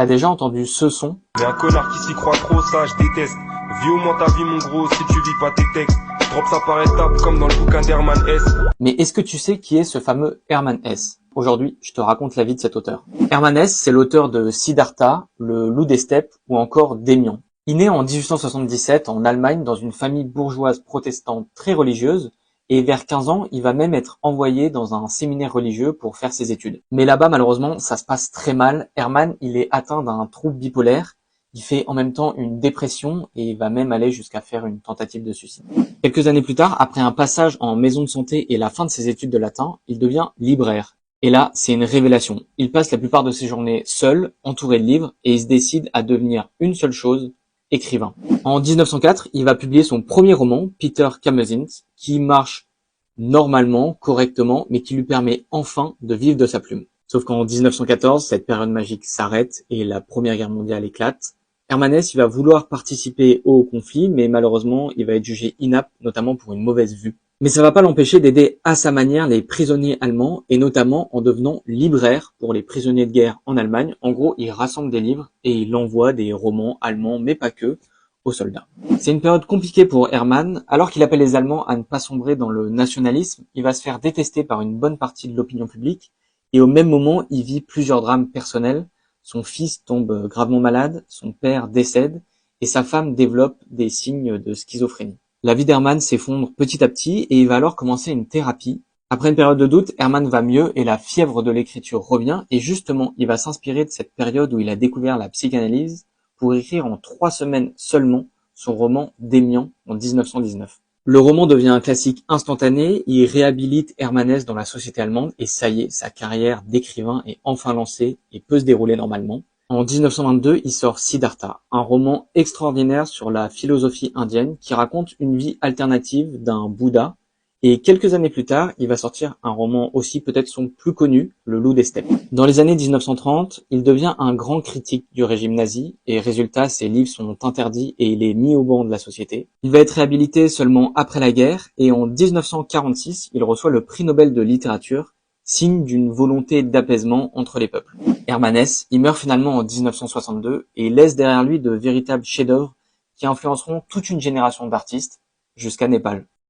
T'as déjà entendu ce son? Mais un connard qui s'y croit trop, ça je déteste. Vis au moins ta vie mon gros, si tu vis pas tes textes. Je drop ça par étapes comme dans le bouquin d'Herman S. Mais est-ce que tu sais qui est ce fameux Herman Hesse? Aujourd'hui, je te raconte la vie de cet auteur. Herman Hesse, c'est l'auteur de Siddhartha, Le Loup des Steppes ou encore Démion. Il naît en 1877 en Allemagne dans une famille bourgeoise protestante très religieuse et vers 15 ans, il va même être envoyé dans un séminaire religieux pour faire ses études. Mais là-bas, malheureusement, ça se passe très mal. Herman, il est atteint d'un trouble bipolaire. Il fait en même temps une dépression et il va même aller jusqu'à faire une tentative de suicide. Quelques années plus tard, après un passage en maison de santé et la fin de ses études de latin, il devient libraire. Et là, c'est une révélation. Il passe la plupart de ses journées seul, entouré de livres, et il se décide à devenir une seule chose, écrivain. En 1904, il va publier son premier roman, Peter Kamezint, qui marche normalement, correctement, mais qui lui permet enfin de vivre de sa plume. Sauf qu'en 1914, cette période magique s'arrête et la Première Guerre mondiale éclate. Herman Hesse, il va vouloir participer au conflit, mais malheureusement, il va être jugé inapte, notamment pour une mauvaise vue. Mais ça va pas l'empêcher d'aider à sa manière les prisonniers allemands, et notamment en devenant libraire pour les prisonniers de guerre en Allemagne. En gros, il rassemble des livres et il envoie des romans allemands, mais pas que, aux soldats. C'est une période compliquée pour Herman. Alors qu'il appelle les Allemands à ne pas sombrer dans le nationalisme, il va se faire détester par une bonne partie de l'opinion publique, et au même moment, il vit plusieurs drames personnels. Son fils tombe gravement malade, son père décède, et sa femme développe des signes de schizophrénie. La vie d'Herman s'effondre petit à petit et il va alors commencer une thérapie. Après une période de doute, Herman va mieux et la fièvre de l'écriture revient, et justement, il va s'inspirer de cette période où il a découvert la psychanalyse pour écrire en 3 semaines seulement son roman Démion en 1919. Le roman devient un classique instantané, il réhabilite Herman Hesse dans la société allemande et ça y est, sa carrière d'écrivain est enfin lancée et peut se dérouler normalement. En 1922, il sort Siddhartha, un roman extraordinaire sur la philosophie indienne qui raconte une vie alternative d'un Bouddha. Et quelques années plus tard, il va sortir un roman aussi peut-être son plus connu, Le Loup des Steppes. Dans les années 1930, il devient un grand critique du régime nazi et résultat, ses livres sont interdits et il est mis au banc de la société. Il va être réhabilité seulement après la guerre et en 1946, il reçoit le prix Nobel de littérature, signe d'une volonté d'apaisement entre les peuples. Herman Hesse, il meurt finalement en 1962 et laisse derrière lui de véritables chefs-d'œuvre qui influenceront toute une génération d'artistes jusqu'à Népal.